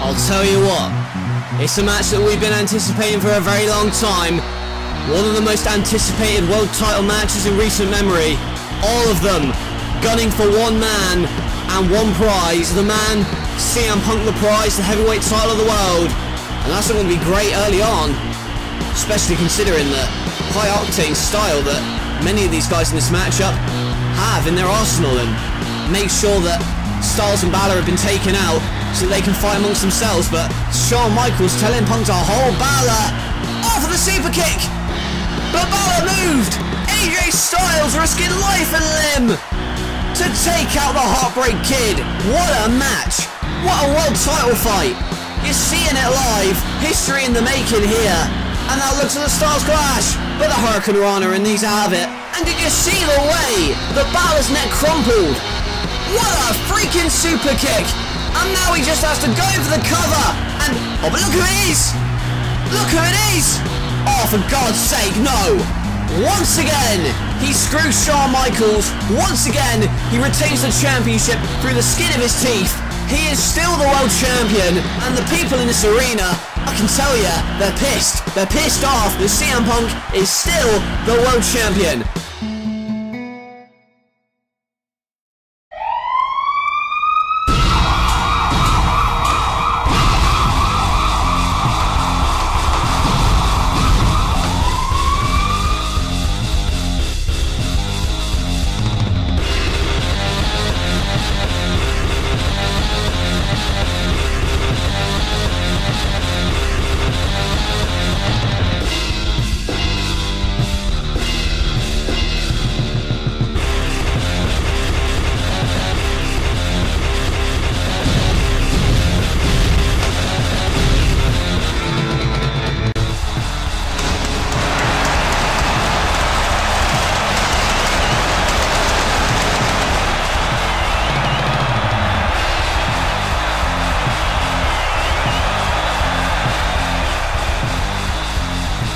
I'll tell you what, it's a match that we've been anticipating for a very long time. One of the most anticipated world title matches in recent memory. All of them gunning for one man and one prize. The man, CM Punk the prize, the heavyweight title of the world. And that's going to be great early on, especially considering the high octane style that many of these guys in this matchup have in their arsenal, and make sure that Styles and Balor have been taken out so they can fight amongst themselves. But Shawn Michaels telling Punk to hold Balor off of the super kick, but Balor moved. AJ Styles risking life and limb to take out the Heartbreak Kid. What a match, what a world title fight. You're seeing it live, history in the making here. And now look to the Styles Clash, but the Hurricane Rana and these have it. And did you see the way that Balor's neck crumpled? What a freaking super kick! And now he just has to go for the cover. And oh, but look who it is! Look who it is! Oh, for God's sake, no! Once again, he screws Shawn Michaels. Once again, he retains the championship through the skin of his teeth. He is still the world champion, and the people in this arena, I can tell you, they're pissed. They're pissed off that CM Punk is still the world champion.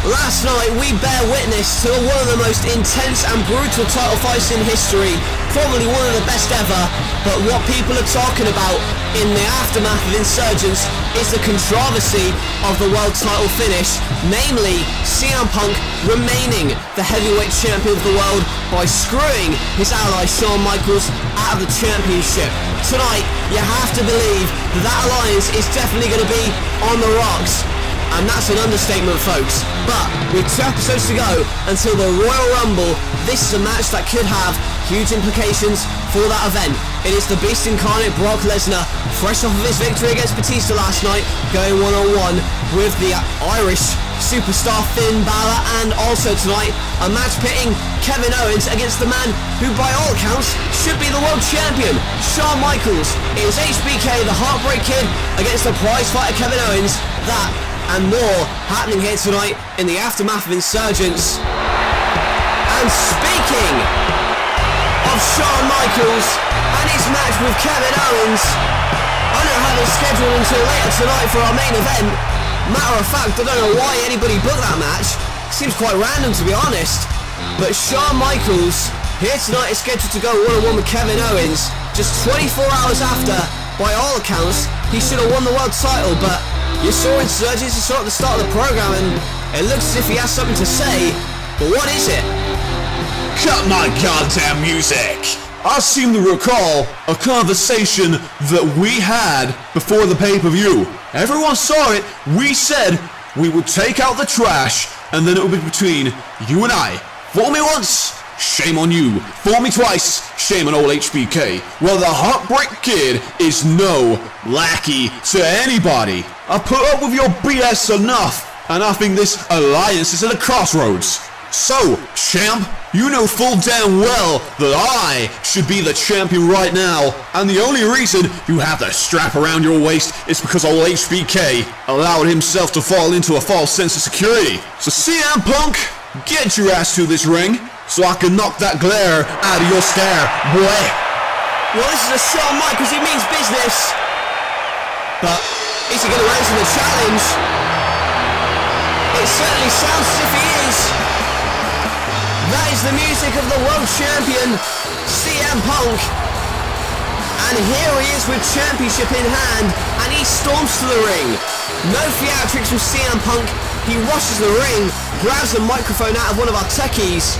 Last night we bear witness to one of the most intense and brutal title fights in history, probably one of the best ever. But what people are talking about in the aftermath of Insurgents is the controversy of the world title finish, namely CM Punk remaining the heavyweight champion of the world by screwing his ally Shawn Michaels out of the championship. Tonight, you have to believe that that alliance is definitely going to be on the rocks. And that's an understatement, folks. But with 2 episodes to go until the Royal Rumble, this is a match that could have huge implications for that event. It is the Beast Incarnate Brock Lesnar, fresh off of his victory against Batista last night, going one-on-one with the Irish superstar Finn Balor, and also tonight a match pitting Kevin Owens against the man who by all accounts should be the world champion, Shawn Michaels. It is HBK, the Heartbreak Kid, against the prize fighter Kevin Owens. That and more happening here tonight in the aftermath of Insurgents. And speaking of Shawn Michaels and his match with Kevin Owens, I don't have it scheduled until later tonight for our main event. Matter of fact, I don't know why anybody booked that match. Seems quite random, to be honest. But Shawn Michaels here tonight is scheduled to go one-on-one with Kevin Owens just 24 hours after, by all accounts, he should have won the world title. But you saw Insurgents, you saw at the start of the program, and it looks as if he has something to say. But what is it? Cut my goddamn music! I seem to recall a conversation that we had before the pay-per-view. Everyone saw it. We said we would take out the trash, and then it would be between you and I. Fool me once, shame on you. Fool me twice, shame on old HBK. Well, the Heartbreak Kid is no lackey to anybody. I put up with your BS enough, and I think this alliance is at a crossroads. So, champ, you know full damn well that I should be the champion right now, and the only reason you have that strap around your waist is because old HBK allowed himself to fall into a false sense of security. So CM Punk, get your ass to this ring so I can knock that glare out of your stare, boy. Well, this is a Shawn Michaels, he means business. But is he going to answer the challenge? It certainly sounds as if he is. That is the music of the world champion, CM Punk. And here he is with championship in hand, and he storms to the ring. No theatrics from CM Punk. He rushes the ring, grabs the microphone out of one of our techies,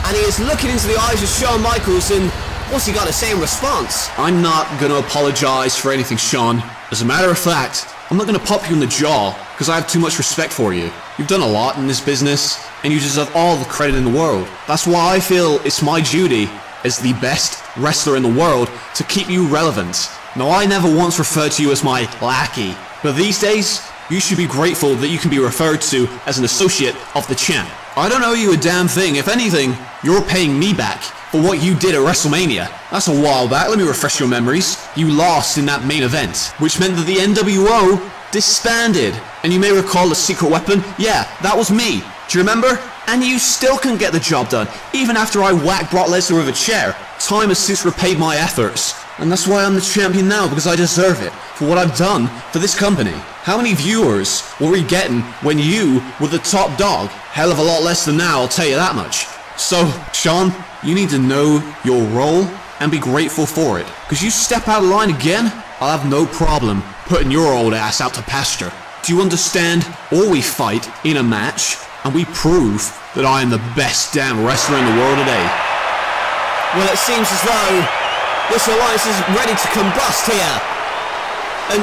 and he is looking into the eyes of Shawn Michaels, and what's he got to say in response? I'm not going to apologize for anything, Shawn. As a matter of fact, I'm not going to pop you in the jaw because I have too much respect for you. You've done a lot in this business, and you deserve all the credit in the world. That's why I feel it's my duty as the best wrestler in the world to keep you relevant. Now, I never once referred to you as my lackey, but these days, you should be grateful that you can be referred to as an associate of the champ. I don't owe you a damn thing. If anything, you're paying me back for what you did at WrestleMania. That's a while back. Let me refresh your memories. You lost in that main event, which meant that the NWO disbanded. And you may recall the secret weapon. Yeah, that was me. Do you remember? And you still couldn't get the job done, even after I whacked Brock Lesnar with a chair. Time has since repaid my efforts. And that's why I'm the champion now, because I deserve it for what I've done for this company. How many viewers were we getting when you were the top dog? Hell of a lot less than now, I'll tell you that much. So, Shawn, you need to know your role and be grateful for it. Because you step out of line again, I'll have no problem putting your old ass out to pasture. Do you understand? Or we fight in a match, and we prove that I am the best damn wrestler in the world today. Well, it seems as though this alliance is ready to combust here. And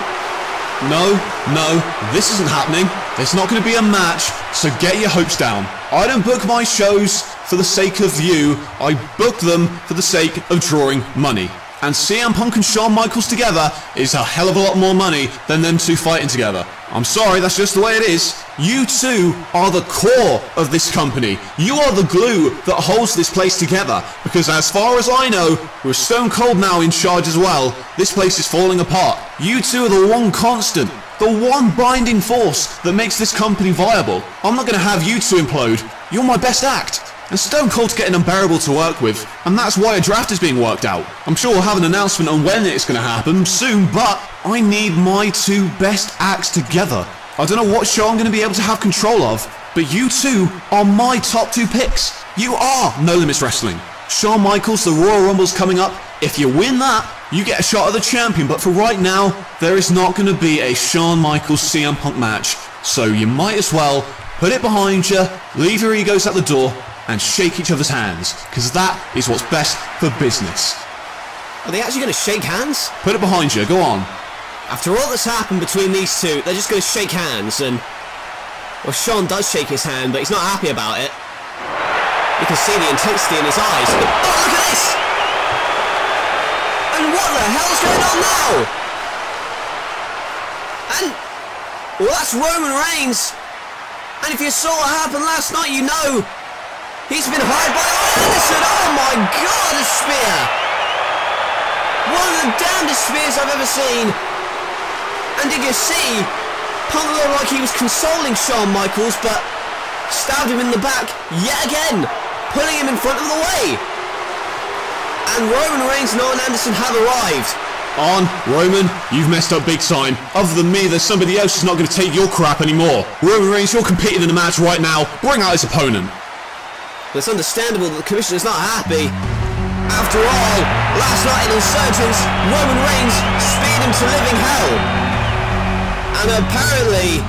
No, this isn't happening. There's not going to be a match, so get your hopes down. I don't book my shows for the sake of you. I book them for the sake of drawing money. And CM Punk and Shawn Michaels together is a hell of a lot more money than them two fighting together. I'm sorry, that's just the way it is. You two are the core of this company. You are the glue that holds this place together. Because as far as I know, with Stone Cold now in charge as well, this place is falling apart. You two are the one constant, the one binding force that makes this company viable. I'm not going to have you two implode. You're my best act. And Stone Cold's getting unbearable to work with, and that's why a draft is being worked out. I'm sure we'll have an announcement on when it's going to happen soon, but I need my two best acts together. I don't know what show I'm going to be able to have control of, but you two are my top two picks. You are No Limits Wrestling. Shawn Michaels, the Royal Rumble's coming up. If you win that, you get a shot at the champion, but for right now, there is not going to be a Shawn Michaels CM Punk match, so you might as well put it behind you, leave your egos at the door, and shake each other's hands, because that is what's best for business. Are they actually going to shake hands? Put it behind you, go on. After all that's happened between these two, they're just going to shake hands, and well, Shawn does shake his hand, but he's not happy about it. You can see the intensity in his eyes. Oh, look at this! And what the hell's going on now? And well, that's Roman Reigns. And if you saw what happened last night, you know he's been hired by Anderson. Oh my god, a spear! One of the damnedest spears I've ever seen. And did you see? Punk looked like he was consoling Shawn Michaels, but stabbed him in the back yet again, pulling him in front of the way. And Roman Reigns and Arn Anderson have arrived. On, Roman, you've messed up big time. Other than me, there's somebody else who's not going to take your crap anymore. Roman Reigns, you're competing in the match right now. Bring out his opponent. It's understandable that the commissioner's not happy. After all, last night in Insurgents, Roman Reigns speared him to living hell. And apparently,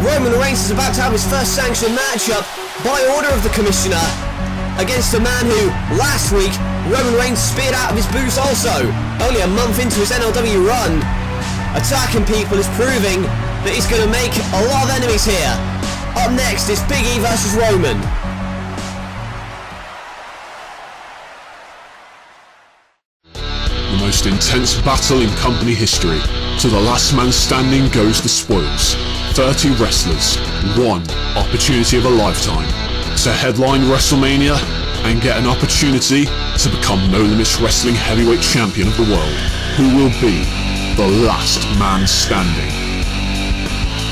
Roman Reigns is about to have his first sanctioned matchup by order of the commissioner against a man who, last week, Roman Reigns speared out of his boots also. Only a month into his NLW run, attacking people is proving that he's going to make a lot of enemies here. Up next is Big E versus Roman. The most intense battle in company history. To the last man standing goes the spoils. 30 wrestlers, one opportunity of a lifetime to headline WrestleMania and get an opportunity to become No Limits Wrestling Heavyweight Champion of the world. Who will be the last man standing?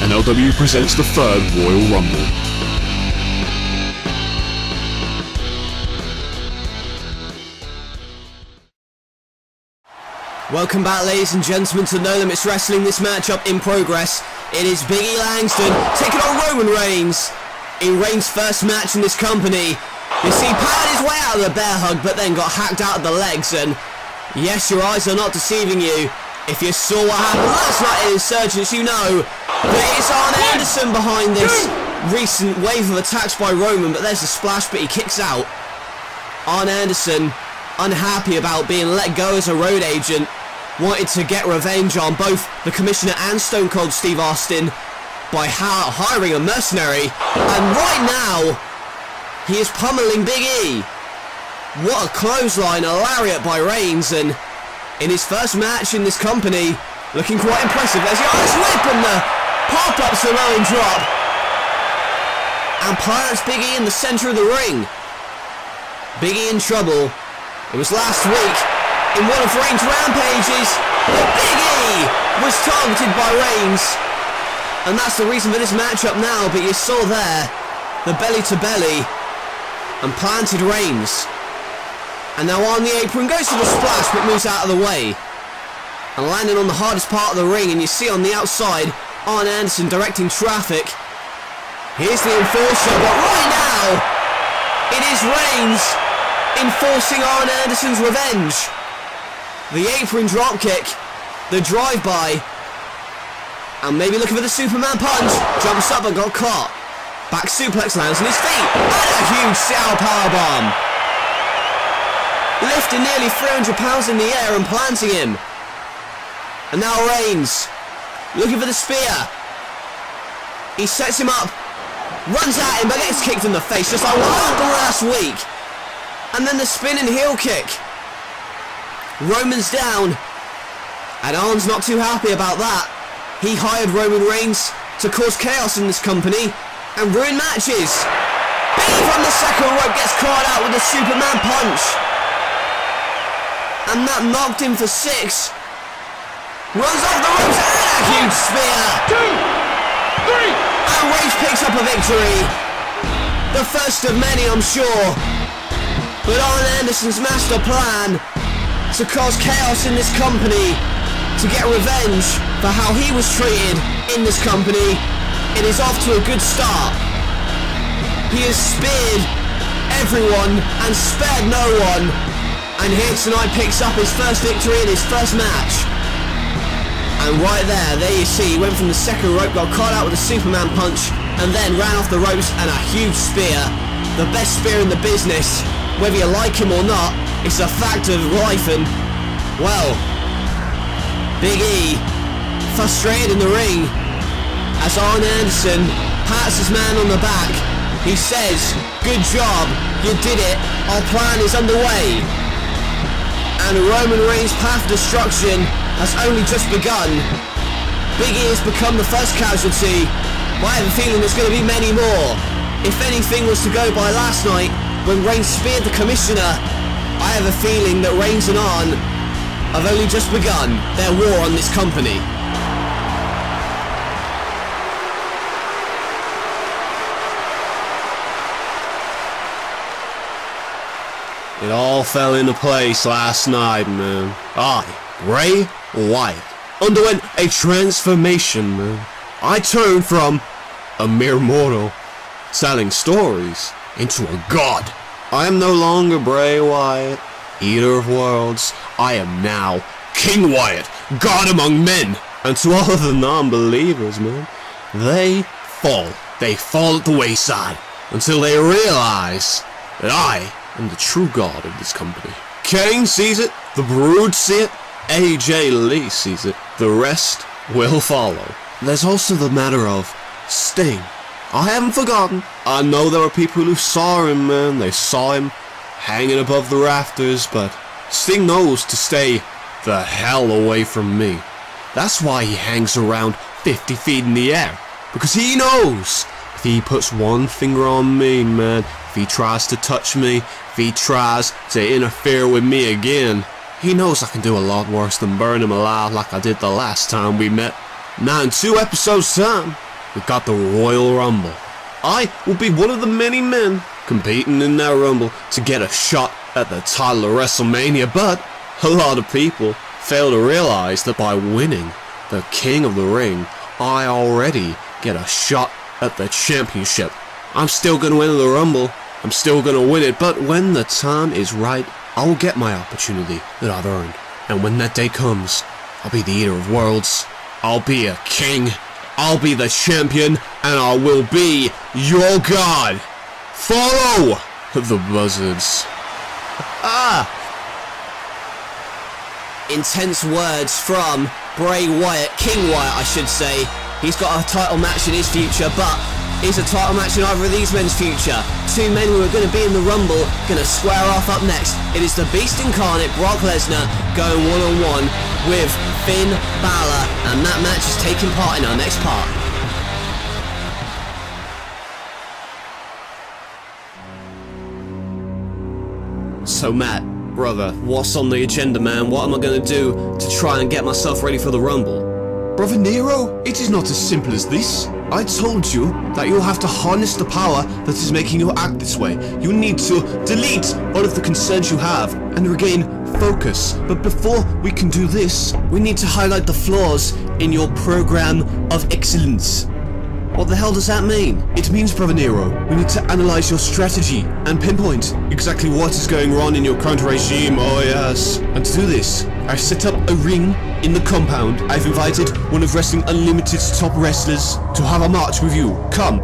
NLW presents the third Royal Rumble. Welcome back, ladies and gentlemen, to No Limits Wrestling. This matchup in progress. It is Big E Langston taking on Roman Reigns in Reigns' first match in this company. You see, he powered his way out of the bear hug, but then got hacked out of the legs, and Yes, your eyes are not deceiving you. If you saw what happened last night in Insurgents, you know that it's Arn Anderson behind this recent wave of attacks by Roman, but there's a splash, but he kicks out. Arn Anderson, unhappy about being let go as a road agent, wanted to get revenge on both the Commissioner and Stone Cold Steve Austin by hiring a mercenary, and right now, he is pummeling Big E. What a clothesline, a lariat by Reigns, and in his first match in this company, looking quite impressive. There's the Irish Whip and the pop-up Samoan drop. And plants Big E in the centre of the ring. Big E in trouble. It was last week, in one of Reigns' rampages, that Big E was targeted by Reigns. And that's the reason for this matchup now, but you saw there, the belly-to-belly, and planted Reigns. And now on the apron, goes for the splash, but moves out of the way. And landing on the hardest part of the ring, and you see on the outside, Arn Anderson directing traffic. Here's the enforcer, but right now, it is Reigns enforcing Arn Anderson's revenge. The apron dropkick, the drive-by, and maybe looking for the Superman punch. Jumps up and got caught. Back suplex lands on his feet, and a huge Seattle powerbomb. Lifting nearly 300 pounds in the air and planting him. And now Reigns, looking for the spear. He sets him up, runs at him, but gets kicked in the face, just like what happened last week. And then the spinning heel kick. Roman's down, and Arn's not too happy about that. He hired Roman Reigns to cause chaos in this company and ruin matches. Big from the second rope gets caught out with a Superman punch. And that knocked him for 6. Runs off the ropes and a huge spear. 2, 3. And Reigns picks up a victory. The first of many, I'm sure. But Arn Anderson's master plan to cause chaos in this company, to get revenge for how he was treated in this company, it is off to a good start. He has speared everyone and spared no one. And here tonight picks up his first victory in his first match. And right there you see, he went from the second rope, got caught out with a Superman punch, and then ran off the ropes and a huge spear. The best spear in the business. Whether you like him or not, it's a fact of life, and, well, Big E, frustrated in the ring, as Arn Anderson pats his man on the back. He says, "Good job, you did it, our plan is underway." And Roman Reigns' path of destruction has only just begun. Big E has become the first casualty, but I have a feeling there's going to be many more. If anything was to go by last night, when Reigns speared the Commissioner, I have a feeling that Reigns and Arn have only just begun their war on this company. It all fell into place last night, man. Bray Wyatt, underwent a transformation, man. I turned from a mere mortal selling stories into a god. I am no longer Bray Wyatt, eater of worlds. I am now King Wyatt, god among men. And to all of the non-believers, man, they fall at the wayside until they realize that I am the true god of this company. Kane sees it, the Brood see it, AJ Lee sees it, the rest will follow. There's also the matter of Sting. I haven't forgotten. I know there are people who saw him, man. They saw him hanging above the rafters, but Sting knows to stay the hell away from me. That's why he hangs around 50 feet in the air, because he knows if he puts one finger on me, man, if he tries to touch me, if he tries to interfere with me again, he knows I can do a lot worse than burn him alive like I did the last time we met. Now in 2 episodes time, we've got the Royal Rumble. I will be one of the many men competing in that Rumble to get a shot at the title of WrestleMania, but a lot of people fail to realize that by winning the King of the Ring, I already get a shot at the championship. I'm still going to win the Rumble, I'm still going to win it, but when the time is right, I will get my opportunity that I've earned. And when that day comes, I'll be the eater of worlds. I'll be a king. I'll be the champion. And I will be your god. Follow the buzzards. Intense words from Bray Wyatt, King Wyatt I should say. He's got a title match in his future, but it's a title match in either of these men's future. Two men who are going to be in the Rumble, going to square off up next. It is the Beast Incarnate, Brock Lesnar, going one-on-one with Finn Balor, and that match is taking part in our next part. So Matt, brother, what's on the agenda, man? What am I going to do to try and get myself ready for the Rumble? Brother Nero, it is not as simple as this. I told you that you'll have to harness the power that is making you act this way. You need to delete all of the concerns you have and regain focus. But before we can do this, we need to highlight the flaws in your program of excellence. What the hell does that mean? It means, Brother Nero, we need to analyze your strategy and pinpoint exactly what is going wrong in your current regime, oh yes. And to do this, I've set up a ring in the compound. I've invited one of Wrestling Unlimited's top wrestlers to have a match with you. Come.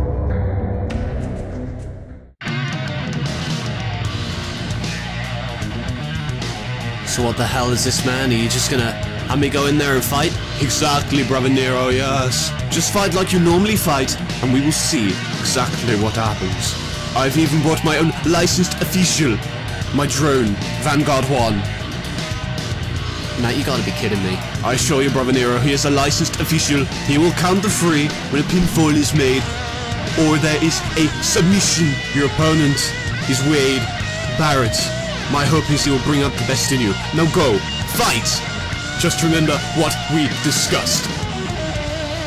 So what the hell is this, man? Are you just gonna have me go in there and fight? Exactly, Brother Nero, yes. Just fight like you normally fight, and we will see exactly what happens. I've even brought my own licensed official, my drone, Vanguard 1. Matt, you gotta be kidding me. I assure you, Brother Nero, he is a licensed official. He will count the free when a pinfall is made, or there is a submission. Your opponent is Wade Barrett. My hope is he will bring out the best in you. Now go, fight! Just remember what we discussed.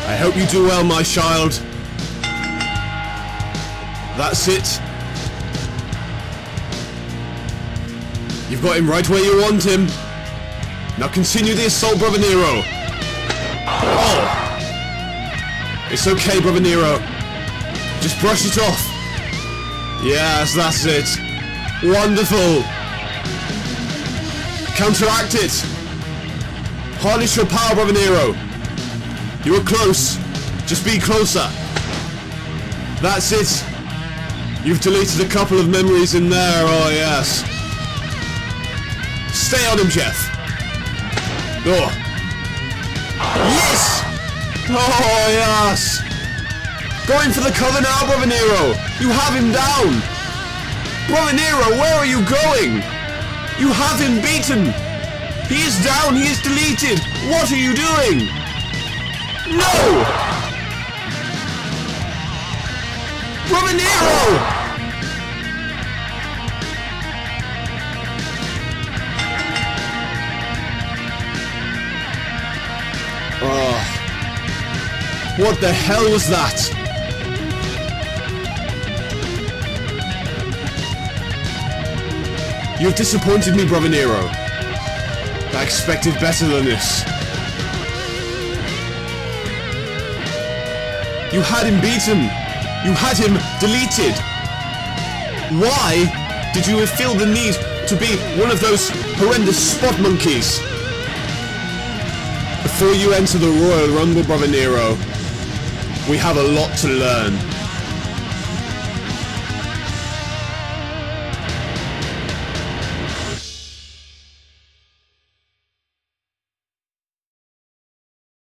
I hope you do well, my child. That's it. You've got him right where you want him. Now continue the assault, Brother Nero. Oh! It's okay, Brother Nero. Just brush it off. Yes, that's it. Wonderful. Counteract it. Harness your power, Brother Nero. You were close. Just be closer. That's it. You've deleted a couple of memories in there, oh yes. Stay on him, Jeff. Oh. Yes! Oh, yes! Going for the cover now, Brother Nero! You have him down! Brother Nero, where are you going? You have him beaten! He is down, he is deleted! What are you doing? No! Brother Nero! Oh. What the hell was that? You've disappointed me, Brother Nero. I expected better than this. You had him beaten. You had him deleted. Why did you feel the need to be one of those horrendous spot monkeys? Before you enter the Royal Rumble, Brother Nero, we have a lot to learn.